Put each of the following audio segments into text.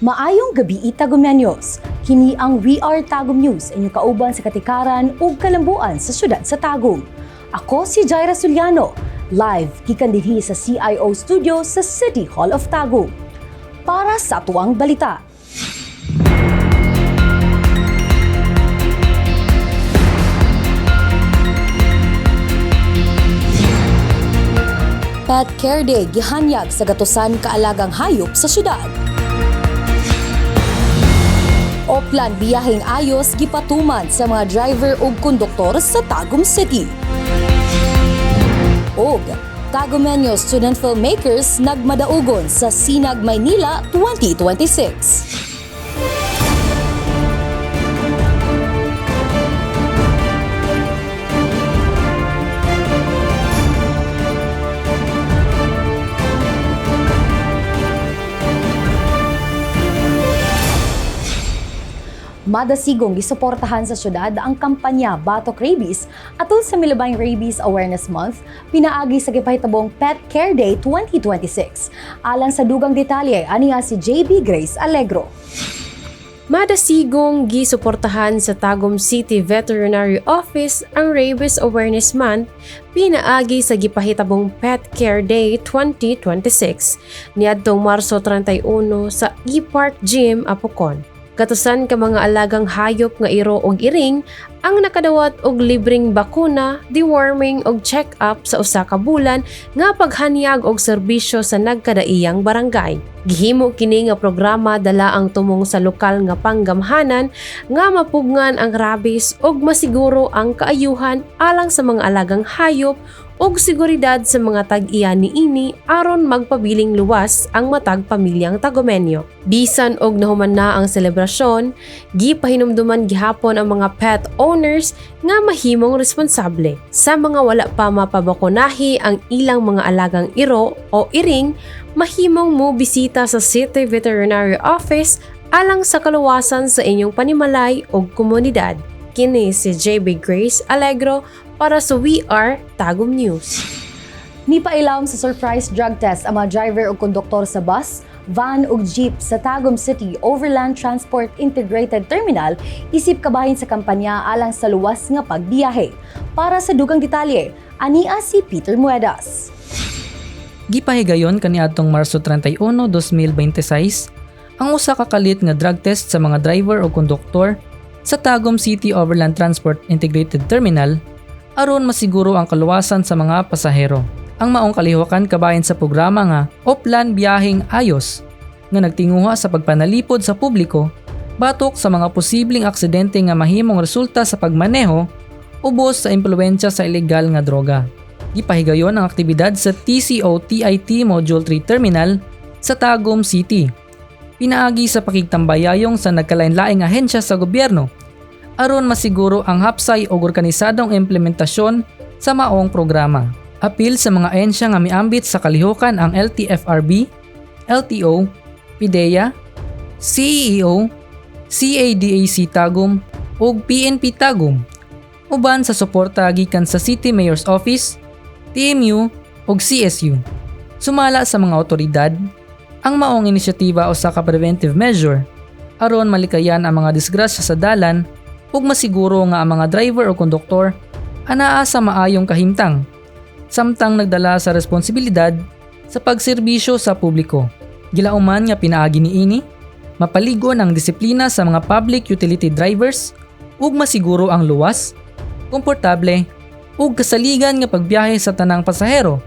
Maayong gabi Tagumeños. Kini ang We Are Tagum News inyong kauban sa katikaran ug kalambuan sa siyudad sa Tagum. Ako si Jaira Suliano, live gikan dinhi sa CIO studio sa City Hall of Tagum. Para sa tuwang balita. Pet Care Day gihanyag sa gatusan kaalagang hayop sa siyudad. Oplan biyaheng ayos gipatuman sa mga driver ug konduktor sa Tagum City. Og Tagumeños student filmmakers nagmadaugon sa Sinag Maynila 2026. Madasigong gisuportahan sa syudad ang kampanya Batok Rabies atol sa Milabayng Rabies Awareness Month, pinaagi sa gipahitabong Pet Care Day 2026. Alang sa dugang detalye, aniya si JB Grace Alegro. Madasigong gisuportahan sa Tagum City Veterinary Office ang Rabies Awareness Month, pinaagi sa gipahitabong Pet Care Day 2026 niadtong Marso 31 sa E-Park Gym, Apocon. Katusan ka mga alagang hayop nga iro og iring ang nakadawat og libreng bakuna, deworming og check-up sa usa ka bulan nga paghanyag og serbisyo sa nagkadaiyang barangay. Gihimo kini nga programa dala ang tumong sa lokal nga panggamhanan nga mapugngan ang rabies ug masiguro ang kaayuhan alang sa mga alagang hayop ug seguridad sa mga tag-iya niini aron magpabiling luwas ang matag pamilyang Tagumeño. Bisan og nahuman na ang selebrasyon, gipahinumduman gihapon ang mga pet owners nga mahimong responsable. Sa mga wala pa mapabakunahi ang ilang mga alagang iro o iring, mahimong mo bisita sa City Veterinary Office alang sa kaluwasan sa inyong panimalay ug komunidad. Kini si JB Grace Alegro para sa We Are Tagum News. Nipailawom sa surprise drug test ang mga driver o konduktor sa bus, van ug jeep sa Tagum City Overland Transport Integrated Terminal isip kabahin sa kampanya alang sa luwas nga pagbiyahe. Para sa dugang detalye, ania si Peter Muedas. Gipahigayon kaniadtong Marso 31, 2026 ang usa ka kalit nga drug test sa mga driver o konduktor sa Tagum City Overland Transport Integrated Terminal aron masiguro ang kaluwasan sa mga pasahero. Ang maong kalihukan kabahin sa programa nga Oplan Biyaheng Ayos nga nagtinguha sa pagpanalipod sa publiko batok sa mga posibleng aksidente nga mahimong resulta sa pagmaneho ubos sa impluwensya sa ilegal nga droga. Gipahigayon ang aktibidad sa TCO-TIT Module 3 Terminal sa Tagum City. Pinaagi sa pakigtambayayong sa nagkalain-laing ahensya sa gobyerno aron masiguro ang hapsay o organisadong implementasyon sa maong programa. Apil sa mga ahensya nga miambit sa kalihukan ang LTFRB, LTO, PIDEA, CEO, CADAC Tagum ug PNP Tagum. Uban sa suporta gikan sa City Mayor's Office, TMU ug CSU. Sumala sa mga otoridad ang maong inisyatiba o sa preventive measure aron malikayan ang mga disgrasya sa dalan ug masiguro nga ang mga driver o konduktor anaa sa maayong kahimtang samtang nagdala sa responsibilidad sa pagserbisyo sa publiko. Gilauman nga pinaagi niini mapaligon ang disiplina sa mga public utility drivers ug masiguro ang luwas, komportable ug kasaligan nga pagbiyahe sa tanang pasahero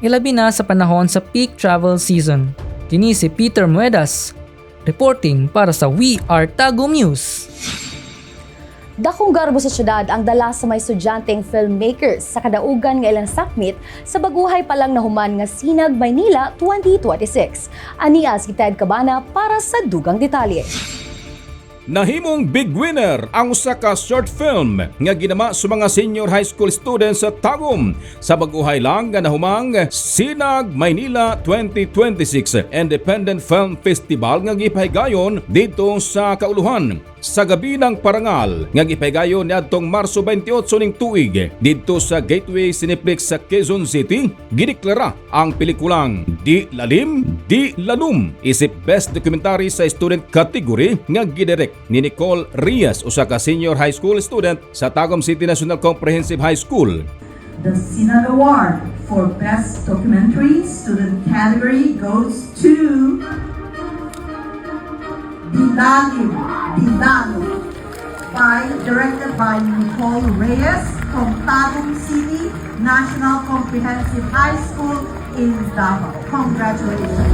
ilabi na sa panahon sa peak travel season. Kini si Peter Muedas, reporting para sa We Are Tagum News. Dakong garbo sa syudad ang dala sa may estudyanteng filmmakers sa kadaugan nga ilang sakmit sa baguhay pa lang nahuman nga Sinag Maynila 2026. Anias Ted Cabana para sa dugang detalye. Nahimong big winner ang usa ka short film nga ginama sa mga senior high school students sa Tagum sa baguhay lang nga nahumang Sinag Maynila 2026 Independent Film Festival nga gipahigayon dito sa Kauluhan. Sa gabi ng parangal nga gipahigayon niadtong Marso 28 ning tuig didto sa Gateway Cineplex sa Quezon City, gideklara ang pelikulang Di Lalim, Di Lanum isip Best Documentary sa Student category nga gidirect ni Nicole Rias, usa ka senior high school student sa Tagum City National Comprehensive High School. The Sinag Award for Best Documentary Student category goes to Dilalim, directed by Nicole Reyes from Tagum City National Comprehensive High School in Davao. Congratulations!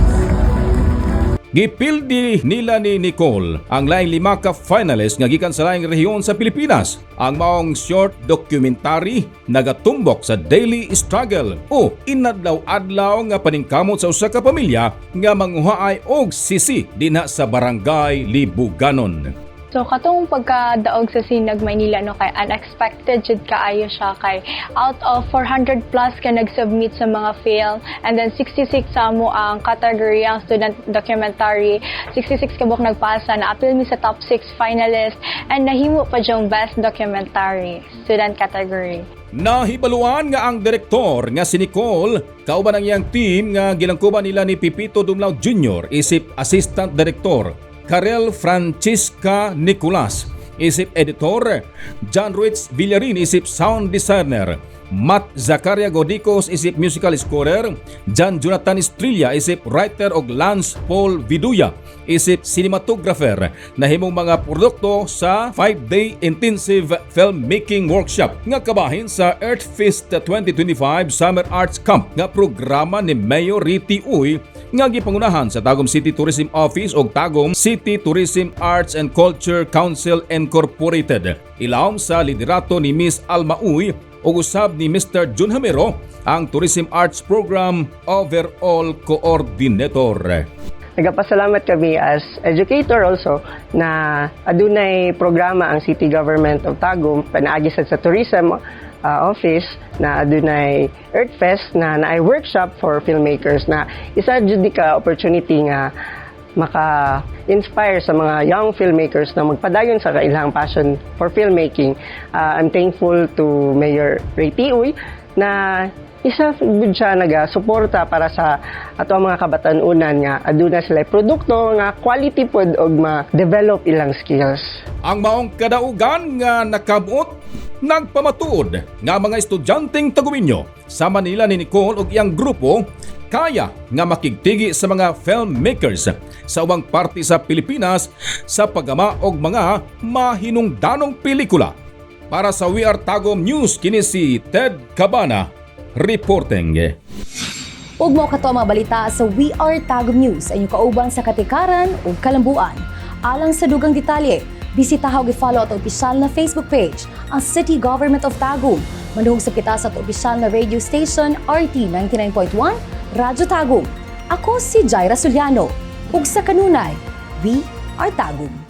Gipildi nila ni Nicole ang laing 5 ka finalist nga gikan sa laing rehiyon sa Pilipinas. Ang maong short documentary nagatumbok sa daily struggle o inadlaw-adlaw nga paningkamot sa usa ka pamilya nga manguhaay og sisi dinha sa barangay Libuganon. So katong pagkadaog sa Sinag Maynila no kay unexpected jud kaayo siya kay out of 400 plus ka nag-submit sa mga film and then 66 sa mo ang category ang student documentary, 66 kabuk nagpasa na apil mi sa top 6 finalist and nahimo pa jong best documentary student category. Nahibaluan nga ang direktor nga si Nicole kauban ang iyang team nga gilangkuban nila ni Pipito Dumlao Jr. isip assistant director Karel Francisca Nicolas, isip editor, John Ruiz Villarin isip sound designer, Matt Zacaria Godicos isip musical scorer, John Jonathan Estrella isip writer og Lance Paul Viduya isip cinematographer. Nahimong mga produkto sa 5-day intensive filmmaking workshop nga kabahin sa Earth Fest 2025 Summer Arts Camp nga programa ni Mayor Riti Uy nga gipangunahan sa Tagum City Tourism Office o Tagum City Tourism Arts and Culture Council Incorporated. Ilawom sa liderato ni Miss Alma Uy o usab ni Mr. Jun Hamero, ang Tourism Arts Program Overall Coordinator. Nagapasalamat kami as educator also na adunay programa ang City Government of Tagum panaagi sa tourism office na adunay Earth Fest na naay workshop for filmmakers na isa jud ka opportunity nga maka-inspire sa mga young filmmakers na magpadayon sa kailang passion for filmmaking. I'm thankful to Mayor Ray Uy na isa gud siya naga-suporta para sa ato mga kabatan-unan nga aduna sila produkto nga quality pod og ma-develop ilang skills. Ang maong kadaugan nga nakabot nagpamatuod nga mga estudyanteng Taguminyo sa Manila ni Nicole ug iyang grupo kaya nga makigtigi sa mga filmmakers sa ubang parte sa Pilipinas sa paggama og mga mahinungdanong pelikula. Para sa We Are Tagum News, kini si Ted Cabana reporting. Ug mao kato ang mga balita sa We Are Tagum News, ang kauban sa katikaran ug kalambuan. Alang sa dugang detalye, bisitahaw gi-follow at opisyal na Facebook page ang City Government of Tagum. Manuhog sa kita sa opisyal na radio station RT 99.1 Radyo Tagum. Ako si Jaira Suliano. Ug sa kanunay, We Are Tagum.